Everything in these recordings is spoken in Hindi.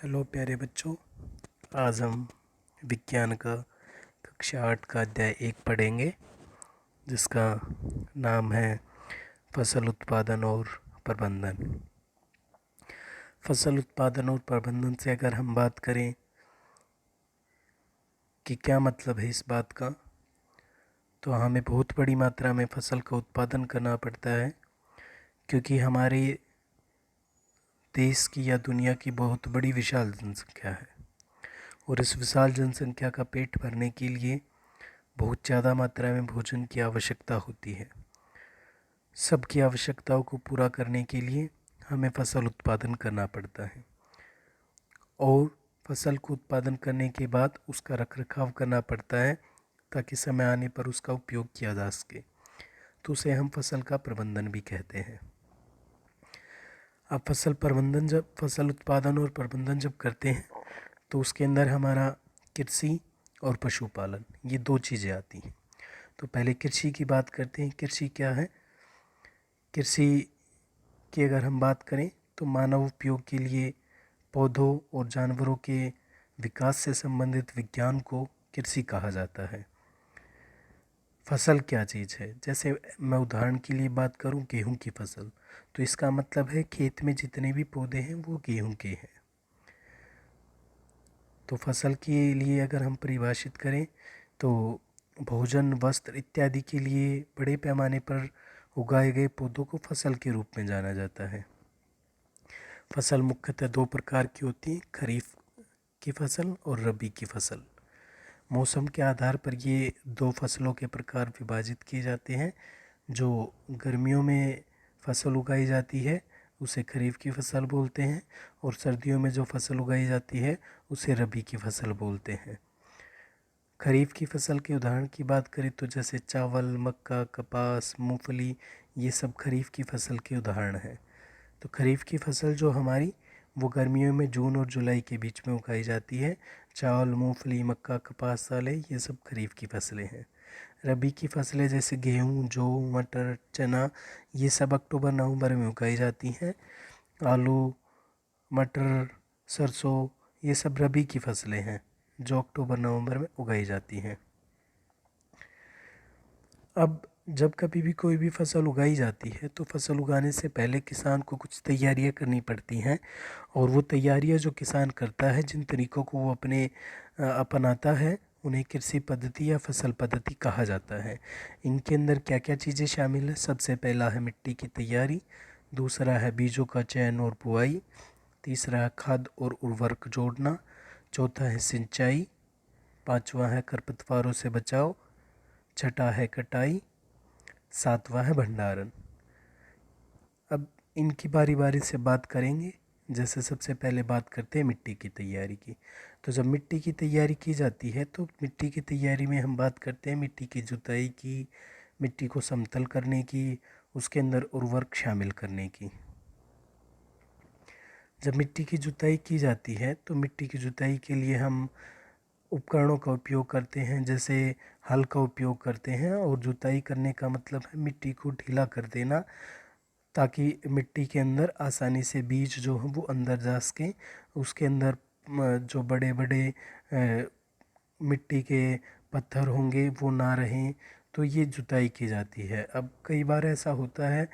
हेलो प्यारे बच्चों। आज हम विज्ञान का कक्षा 8 का अध्याय 1 पढ़ेंगे, जिसका नाम है फसल उत्पादन और प्रबंधन। फसल उत्पादन और प्रबंधन से अगर हम बात करें कि क्या मतलब है इस बात का, तो हमें बहुत बड़ी मात्रा में फसल का उत्पादन करना पड़ता है, क्योंकि हमारे देश की या दुनिया की बहुत बड़ी विशाल जनसंख्या है और इस विशाल जनसंख्या का पेट भरने के लिए बहुत ज़्यादा मात्रा में भोजन की आवश्यकता होती है। सबकी आवश्यकताओं को पूरा करने के लिए हमें फसल उत्पादन करना पड़ता है और फसल को उत्पादन करने के बाद उसका रखरखाव करना पड़ता है ताकि समय आने पर उसका उपयोग किया जा सके। तो उसे हम फसल का प्रबंधन भी कहते हैं। अब फसल उत्पादन और प्रबंधन जब करते हैं तो उसके अंदर हमारा कृषि और पशुपालन, ये दो चीज़ें आती हैं। तो पहले कृषि की बात करते हैं। कृषि क्या है? कृषि की अगर हम बात करें तो मानव उपयोग के लिए पौधों और जानवरों के विकास से संबंधित विज्ञान को कृषि कहा जाता है। फसल क्या चीज़ है? जैसे मैं उदाहरण के लिए बात करूं गेहूं की फसल, तो इसका मतलब है खेत में जितने भी पौधे हैं वो गेहूं के हैं। तो फसल के लिए अगर हम परिभाषित करें तो भोजन, वस्त्र इत्यादि के लिए बड़े पैमाने पर उगाए गए पौधों को फसल के रूप में जाना जाता है। फसल मुख्यतः दो प्रकार की होती है, खरीफ की फसल और रबी की फसल। मौसम के आधार पर ये दो फसलों के प्रकार विभाजित किए जाते हैं। जो गर्मियों में फसल उगाई जाती है उसे खरीफ की फसल बोलते हैं और सर्दियों में जो फसल उगाई जाती है उसे रबी की फसल बोलते हैं। खरीफ की फसल के उदाहरण की बात करें तो जैसे चावल, मक्का, कपास, मूंगफली, ये सब खरीफ की फसल के उदाहरण हैं। तो खरीफ की फसल जो हमारी वो गर्मियों में जून और जुलाई के बीच में उगाई जाती है। चावल, मूंगफली, मक्का, कपास, दालें, ये सब खरीफ की फसलें हैं। रबी की फसलें जैसे गेहूँ, जौ, मटर, चना, ये सब अक्टूबर नवंबर में उगाई जाती हैं। आलू, मटर, सरसों, ये सब रबी की फसलें हैं जो अक्टूबर नवंबर में उगाई जाती हैं। अब जब कभी भी कोई भी फसल उगाई जाती है तो फसल उगाने से पहले किसान को कुछ तैयारियां करनी पड़ती हैं और वो तैयारियां जो किसान करता है, जिन तरीक़ों को वो अपनाता है, उन्हें कृषि पद्धति या फसल पद्धति कहा जाता है। इनके अंदर क्या क्या चीज़ें शामिल है? सबसे पहला है मिट्टी की तैयारी, दूसरा है बीजों का चयन और बुआई, तीसरा है खाद और उर्वरक जोड़ना, चौथा है सिंचाई, पांचवा है खरपतवारों से बचाव, छठा है कटाई, सातवां है भंडारण। अब इनकी बारी बारी से बात करेंगे। जैसे सबसे पहले बात करते हैं मिट्टी की तैयारी की। तो जब मिट्टी की तैयारी की जाती है तो मिट्टी की तैयारी में हम बात करते हैं मिट्टी की जुताई की, मिट्टी को समतल करने की, उसके अंदर उर्वरक शामिल करने की। जब मिट्टी की जुताई की जाती है तो मिट्टी की जुताई के लिए हम उपकरणों का उपयोग करते हैं, जैसे हल का उपयोग करते हैं। और जुताई करने का मतलब है मिट्टी को ढीला कर देना ताकि मिट्टी के अंदर आसानी से बीज जो हैं वो अंदर जा सकें। उसके अंदर जो बड़े बड़े मिट्टी के पत्थर होंगे वो ना रहें, तो ये जुताई की जाती है। अब कई बार ऐसा होता है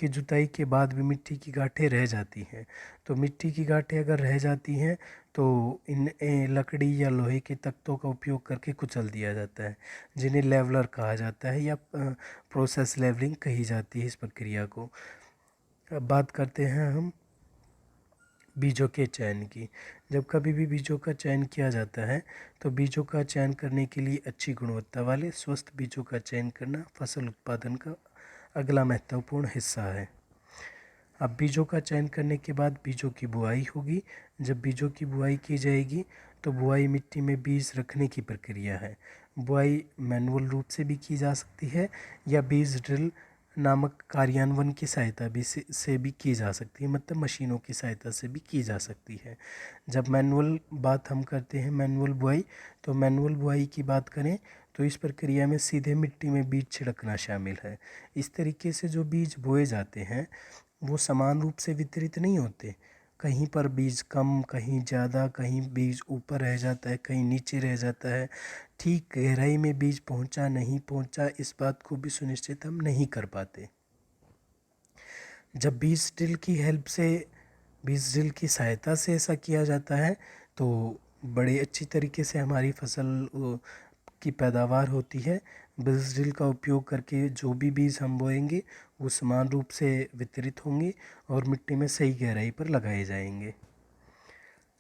कि जुताई के बाद भी मिट्टी की गांठें रह जाती हैं। तो मिट्टी की गांठें अगर रह जाती हैं तो इन लकड़ी या लोहे के तख्तों का उपयोग करके कुचल दिया जाता है, जिन्हें लेवलर कहा जाता है या प्रोसेस लेवलिंग कही जाती है इस प्रक्रिया को। अब बात करते हैं हम बीजों के चयन की। जब कभी भी बीजों का चयन किया जाता है तो बीजों का चयन करने के लिए अच्छी गुणवत्ता वाले स्वस्थ बीजों का चयन करना फसल उत्पादन का अगला महत्वपूर्ण हिस्सा है। अब बीजों का चयन करने के बाद बीजों की बुआई होगी। जब बीजों की बुआई की जाएगी तो बुआई मिट्टी में बीज रखने की प्रक्रिया है। बुआई मैनुअल रूप से भी की जा सकती है या बीज ड्रिल नामक कार्यान्वयन की सहायता से भी की जा सकती है, मतलब मशीनों की सहायता से भी की जा सकती है। जब मैनुअल बात हम करते हैं मैनुअल बुआई, तो मैनुअल बुआई की बात करें तो इस प्रक्रिया में सीधे मिट्टी में बीज छिड़कना शामिल है। इस तरीके से जो बीज बोए जाते हैं वो समान रूप से वितरित नहीं होते, कहीं पर बीज कम, कहीं ज़्यादा, कहीं बीज ऊपर रह जाता है, कहीं नीचे रह जाता है। ठीक गहराई में बीज पहुंचा नहीं पहुंचा, इस बात को भी सुनिश्चित हम नहीं कर पाते। जब बीज ड्रिल की हेल्प से, बीज ड्रिल की सहायता से ऐसा किया जाता है तो बड़े अच्छी तरीके से हमारी फसल की पैदावार होती है। बीज ड्रिल का उपयोग करके जो भी बीज हम बोएंगे वो समान रूप से वितरित होंगे और मिट्टी में सही गहराई पर लगाए जाएंगे।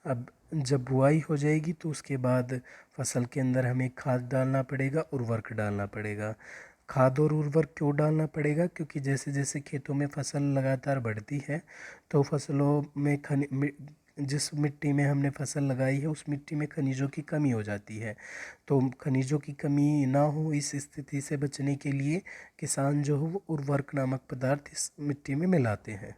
अब जब बुआई हो जाएगी तो उसके बाद फसल के अंदर हमें खाद डालना पड़ेगा, उर्वरक डालना पड़ेगा। खाद और उर्वरक क्यों डालना पड़ेगा? क्योंकि जैसे जैसे खेतों में फसल लगातार बढ़ती है तो फसलों में जिस मिट्टी में हमने फसल लगाई है उस मिट्टी में खनिजों की कमी हो जाती है। तो खनिजों की कमी ना हो, इस स्थिति से बचने के लिए किसान जो है वो उर्वरक नामक पदार्थ इस मिट्टी में मिलाते हैं।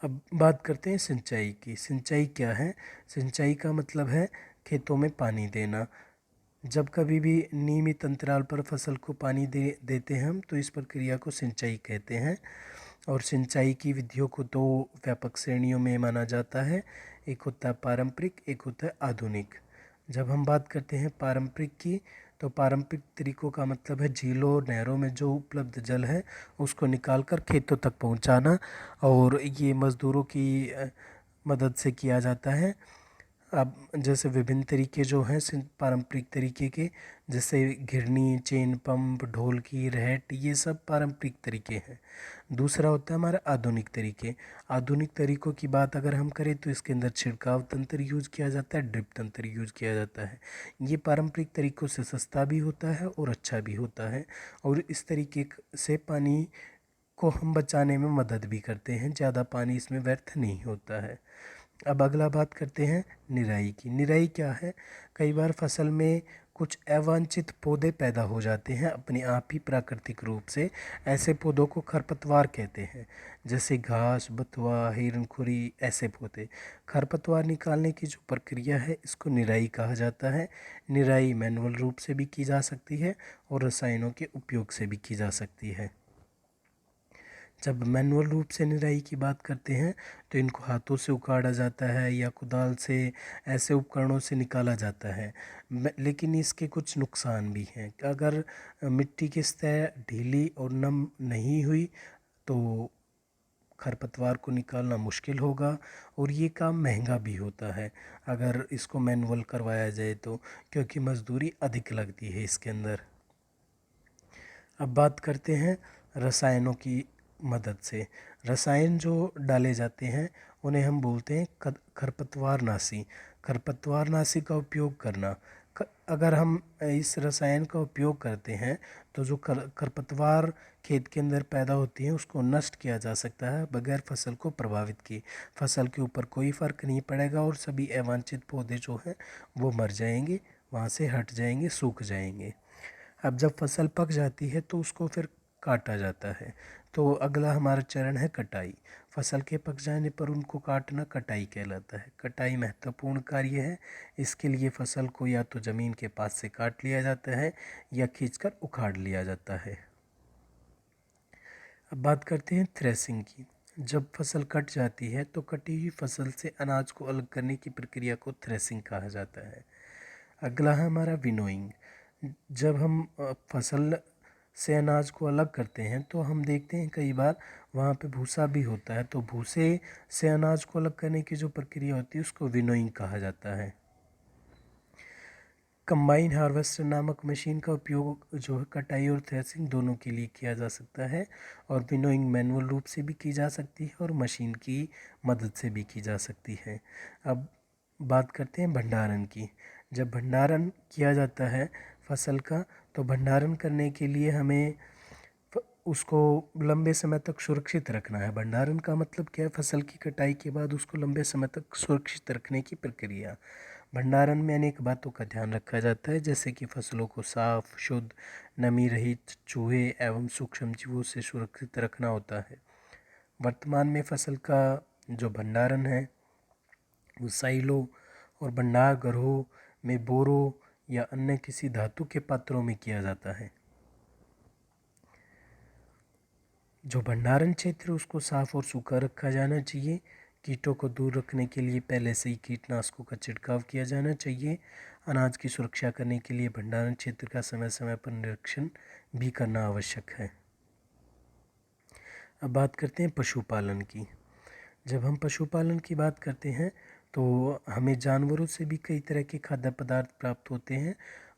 अब बात करते हैं सिंचाई की। सिंचाई क्या है? सिंचाई का मतलब है खेतों में पानी देना। जब कभी भी नियमित अंतराल पर फसल को पानी देते हैं हम तो इस प्रक्रिया को सिंचाई कहते हैं। और सिंचाई की विधियों को दो व्यापक श्रेणियों में माना जाता है। एक होता है पारंपरिक, एक होता है आधुनिक। जब हम बात करते हैं पारंपरिक की तो पारंपरिक तरीकों का मतलब है झीलों नहरों में जो उपलब्ध जल है उसको निकालकर खेतों तक पहुंचाना, और ये मज़दूरों की मदद से किया जाता है। अब जैसे विभिन्न तरीके जो हैं पारंपरिक तरीके के, जैसे घिरनी, चेन पंप, ढोलकी, रहट, ये सब पारंपरिक तरीके हैं। दूसरा होता है हमारा आधुनिक तरीके। आधुनिक तरीकों की बात अगर हम करें तो इसके अंदर छिड़काव तंत्र यूज किया जाता है, ड्रिप तंत्र यूज किया जाता है। ये पारंपरिक तरीकों से सस्ता भी होता है और अच्छा भी होता है, और इस तरीके से पानी को हम बचाने में मदद भी करते हैं, ज़्यादा पानी इसमें व्यर्थ नहीं होता है। अब अगला बात करते हैं निराई की। निराई क्या है? कई बार फसल में कुछ अवांछित पौधे पैदा हो जाते हैं अपने आप ही प्राकृतिक रूप से। ऐसे पौधों को खरपतवार कहते हैं, जैसे घास, बथुआ, हिरणखुरी, ऐसे पौधे। खरपतवार निकालने की जो प्रक्रिया है इसको निराई कहा जाता है। निराई मैनुअल रूप से भी की जा सकती है और रसायनों के उपयोग से भी की जा सकती है। जब मैनुअल रूप से निराई की बात करते हैं तो इनको हाथों से उखाड़ा जाता है या कुदाल से, ऐसे उपकरणों से निकाला जाता है। लेकिन इसके कुछ नुकसान भी हैं। अगर मिट्टी की सतह ढीली और नम नहीं हुई तो खरपतवार को निकालना मुश्किल होगा, और ये काम महंगा भी होता है अगर इसको मैनुअल करवाया जाए तो, क्योंकि मज़दूरी अधिक लगती है इसके अंदर। अब बात करते हैं रसायनों की मदद से। रसायन जो डाले जाते हैं उन्हें हम बोलते हैं खरपतवारनाशी। खरपतवारनाशी का उपयोग करना, अगर हम इस रसायन का उपयोग करते हैं तो जो खरपतवार खेत के अंदर पैदा होती है उसको नष्ट किया जा सकता है बगैर फसल को प्रभावित किए। फसल के ऊपर कोई फ़र्क नहीं पड़ेगा और सभी अवांछित पौधे जो हैं वो मर जाएंगे, वहाँ से हट जाएंगे, सूख जाएंगे। अब जब फसल पक जाती है तो उसको फिर काटा जाता है। तो अगला हमारा चरण है कटाई। फसल के पक जाने पर उनको काटना कटाई कहलाता है। कटाई महत्वपूर्ण कार्य है। इसके लिए फसल को या तो ज़मीन के पास से काट लिया जाता है या खींचकर उखाड़ लिया जाता है। अब बात करते हैं थ्रेसिंग की। जब फसल कट जाती है तो कटी हुई फसल से अनाज को अलग करने की प्रक्रिया को थ्रेसिंग कहा जाता है। अगला है हमारा विनोइंग। जब हम फसल से अनाज को अलग करते हैं तो हम देखते हैं कई बार वहाँ पे भूसा भी होता है, तो भूसे से अनाज को अलग करने की जो प्रक्रिया होती है उसको विनोइंग कहा जाता है। कंबाइन हार्वेस्टर नामक मशीन का उपयोग जो है कटाई और थ्रेसिंग दोनों के लिए किया जा सकता है, और विनोइंग मैनुअल रूप से भी की जा सकती है और मशीन की मदद से भी की जा सकती है। अब बात करते हैं भंडारण की। जब भंडारण किया जाता है फसल का तो भंडारण करने के लिए हमें उसको लंबे समय तक सुरक्षित रखना है। भंडारण का मतलब क्या है? फसल की कटाई के बाद उसको लंबे समय तक सुरक्षित रखने की प्रक्रिया। भंडारण में अनेक बातों का ध्यान रखा जाता है, जैसे कि फसलों को साफ, शुद्ध, नमी रहित, चूहे एवं सूक्ष्म जीवों से सुरक्षित रखना होता है। वर्तमान में फसल का जो भंडारण है वो साइलो और भंडार गृहों में बोरों या अन्य किसी धातु के पात्रों में किया जाता है। जो भंडारण क्षेत्र उसको साफ और सूखा रखा जाना चाहिए, कीटों को दूर रखने के लिए पहले से ही कीटनाशकों का छिड़काव किया जाना चाहिए। अनाज की सुरक्षा करने के लिए भंडारण क्षेत्र का समय समय पर निरीक्षण भी करना आवश्यक है। अब बात करते हैं पशुपालन की। जब हम पशुपालन की बात करते हैं तो हमें जानवरों से भी कई तरह के खाद्य पदार्थ प्राप्त होते हैं।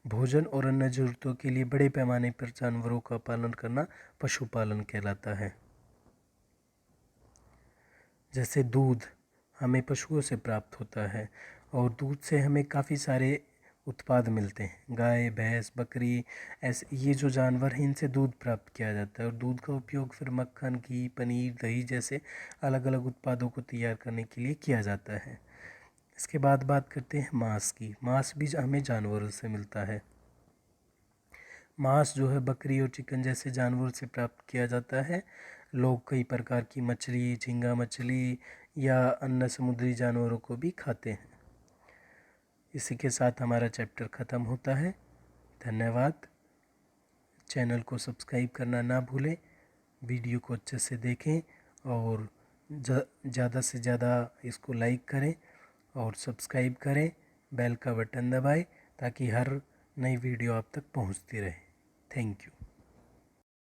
भोजन और अन्य ज़रूरतों के लिए बड़े पैमाने पर जानवरों का पालन करना पशुपालन कहलाता है। जैसे दूध हमें पशुओं से प्राप्त होता है और दूध से हमें काफ़ी सारे उत्पाद मिलते हैं। गाय, भैंस, बकरी, ऐसे ये जो जानवर हैं इनसे दूध प्राप्त किया जाता है और दूध का उपयोग फिर मक्खन, घी, पनीर, दही जैसे अलग अलग उत्पादों को तैयार करने के लिए किया जाता है। इसके बाद बात करते हैं मांस की। मांस भी हमें जानवरों से मिलता है। मांस जो है बकरी और चिकन जैसे जानवरों से प्राप्त किया जाता है। लोग कई प्रकार की मछली, झींगा मछली या अन्य समुद्री जानवरों को भी खाते हैं। इसी के साथ हमारा चैप्टर ख़त्म होता है। धन्यवाद। चैनल को सब्सक्राइब करना ना भूलें, वीडियो को अच्छे से देखें और ज़्यादा से ज़्यादा इसको लाइक करें और सब्सक्राइब करें, बेल का बटन दबाएं ताकि हर नई वीडियो आप तक पहुंचती रहे। Thank you.